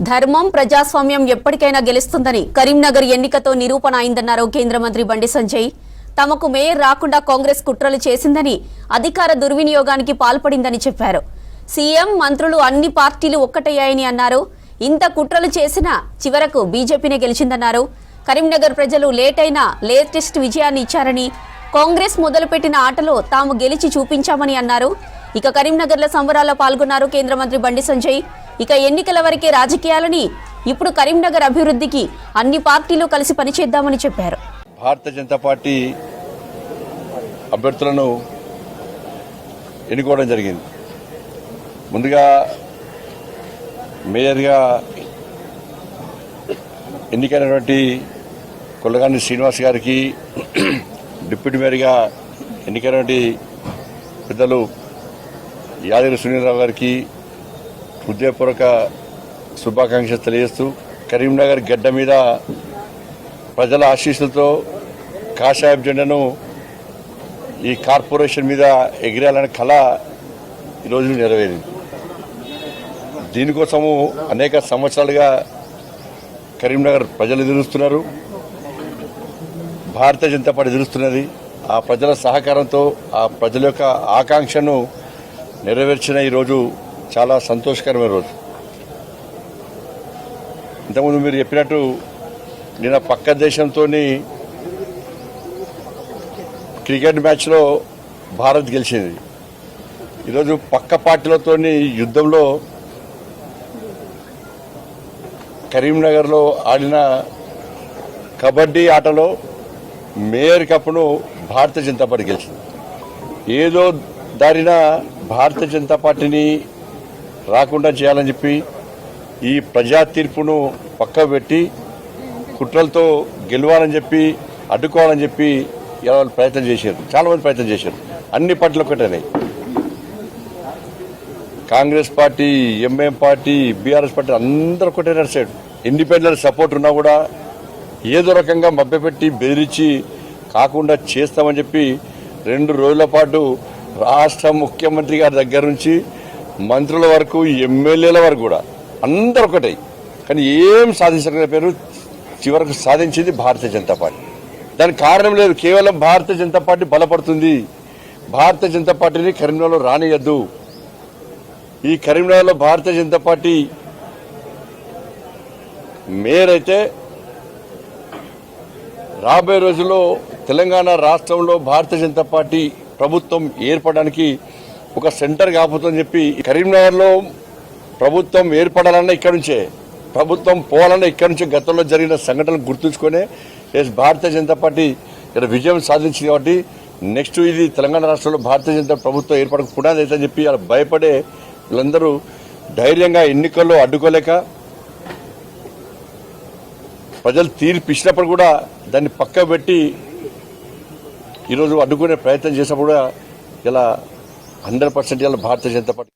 ధర్మం ప్రజాస్వామ్యం ఎప్పటికైనా గెలుస్తుందని కరీంనగర్ ఎన్నికతో నిరూపణ అయిందన్నారు కేంద్ర మంత్రి బండి సంజయ్. తమకు మేయర్ రాకుండా కాంగ్రెస్ కుట్రలు చేసిందని, అధికార దుర్వినియోగానికి పాల్పడిందని చెప్పారు. సీఎం మంత్రులు అన్ని పార్టీలు ఒక్కటయ్యాయని అన్నారు. ఇంత కుట్రలు చేసినా చివరకు బీజేపీనే గెలిచిందన్నారు. కరీంనగర్ ప్రజలు లేటైనా లేటెస్ట్ విజయాన్ని ఇచ్చారని, కాంగ్రెస్ మొదలుపెట్టిన ఆటలో తాము గెలిచి చూపించామని అన్నారు. ఇక కరీంనగర్లో సంబరాల్లో పాల్గొన్నారు కేంద్ర మంత్రి బండి సంజయ్. ఇక ఎన్నికల వరకే రాజకీయాలని, ఇప్పుడు కరీంనగర్ అభివృద్ధికి అన్ని పార్టీలు కలిసి పనిచేద్దామని చెప్పారు. భారతీయ జనతా పార్టీ అభ్యర్థులను ఎన్నుకోవడం జరిగింది. ముందుగా మేయర్గా ఎన్నికైనటువంటి కొల్లగాని శ్రీనివాస్ గారికి, డిప్యూటీ మేయర్గా ఎన్నికైనటువంటి పెద్దలు యాదగిరి సునీలరావు గారికి హృదయపూర్వక శుభాకాంక్షలు తెలియజేస్తూ, కరీంనగర్ గడ్డ మీద ప్రజల ఆశీస్సులతో కాషాయ జెండాను ఈ కార్పొరేషన్ మీద ఎగిరేయాలనే కళ ఈరోజు నెరవేరింది. దీనికోసము అనేక సంవత్సరాలుగా కరీంనగర్ ప్రజలు ఎదురుస్తున్నారు, భారతీయ జనతా పార్టీ ఎదురుస్తున్నది. ఆ ప్రజల సహకారంతో ఆ ప్రజల యొక్క ఆకాంక్షను నెరవేర్చిన ఈరోజు చాలా సంతోషకరమైన రోజు. ఇంతకుముందు మీరు చెప్పినట్టు నిన్న పక్క దేశంతో క్రికెట్ మ్యాచ్లో భారత్ గెలిచింది. ఈరోజు పక్క పార్టీలతో యుద్ధంలో కరీంనగర్లో ఆడిన కబడ్డీ ఆటలో మేయర్ కప్ను భారతీయ జనతా పార్టీ గెలిచింది. ఏదో దారిన భారతీయ జనతా పార్టీని రాకుండా చేయాలని చెప్పి ఈ ప్రజా తీర్పును పక్క పెట్టి కుట్రలతో గెలవాలని చెప్పి అడ్డుకోవాలని చెప్పి వాళ్ళు ప్రయత్నం చేశారు. చాలా మంది ప్రయత్నం చేశారు. అన్ని పార్టీలు ఒకటేనాయి. Congress party, MIM party, BRS party అందరూ ఒకటే నడిచాడు. ఇండిపెండెంట్ సపోర్ట్ ఉన్నా కూడా ఏదో రకంగా మభ్యపెట్టి బెదిరించి కాకుండా చేస్తామని చెప్పి 2 రోజుల పాటు రాష్ట్ర ముఖ్యమంత్రి గారి దగ్గర నుంచి మంత్రుల వరకు, ఎమ్మెల్యేల వరకు కూడా అందరూ ఒకటే. కానీ ఏం సాధించలేకపోయారు. చివరకు సాధించింది భారతీయ జనతా పార్టీ. దానికి కారణం లేదు, కేవలం భారతీయ జనతా పార్టీ బలపడుతుంది. భారతీయ జనతా పార్టీని కరీంనగర్లో రానియద్దు. ఈ కరీంనగర్లో భారతీయ జనతా పార్టీ మేయర్ అయితే రాబోయే రోజుల్లో తెలంగాణ రాష్ట్రంలో భారతీయ జనతా పార్టీ ప్రభుత్వం ఏర్పడడానికి ఒక సెంటర్ కాబోతుందని చెప్పి, కరీంనగర్లో ప్రభుత్వం ఏర్పడాలన్నా ఇక్కడి నుంచే, ప్రభుత్వం పోవాలన్నా ఇక్కడి నుంచే గతంలో జరిగిన సంఘటనలు గుర్తుంచుకునే భారతీయ జనతా పార్టీ ఇక్కడ విజయం సాధించింది. కాబట్టి నెక్స్ట్ ఇది తెలంగాణ రాష్ట్రంలో భారతీయ జనతా ప్రభుత్వం ఏర్పడక పునాది అవుతుందని చెప్పి అలా భయపడే వీళ్ళందరూ ధైర్యంగా ఎన్నికల్లో అడ్డుకోలేక, ప్రజలు తీర్పు ఇచ్చినప్పుడు కూడా దాన్ని పక్క పెట్టి ఈరోజు అడ్డుకునే ప్రయత్నం చేసినప్పుడు కూడా ఇలా 100% ఇలా భారతీయ జనతా పార్టీ